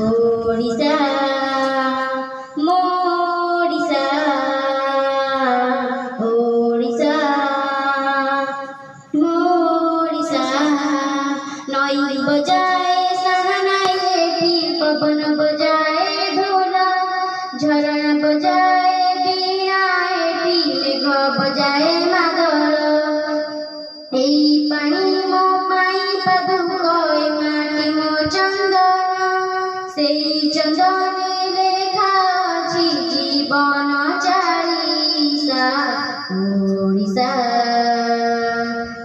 ओडिशा मोडिशा ओडिशा मोडिशा नई बजाए सहनाई फिर पवन बजाए ढोल झरण बजाए बीणाए मेघ बजाए मादल पानी मो पाई पादुक माटी मो चंदन से चंदन लेखा अछि जीवन चालीसा ओडिशा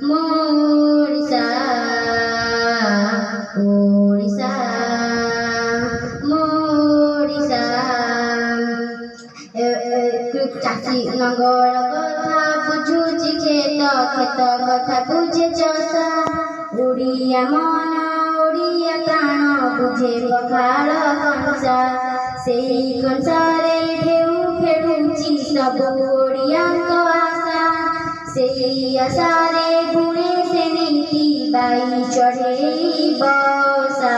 मोडिशा ओडिशा मोडिशा चाची नंगर कथा बुझुची खेत खेत कथा बुझे चषा ओडिया मन ओडिया प्राण बुझे पखाल कंसा सेई कंसारे ढेउ खेलुची सब ओडियांक आशा सेई आशारे गुणे से नीति बाई चढ़े बसा।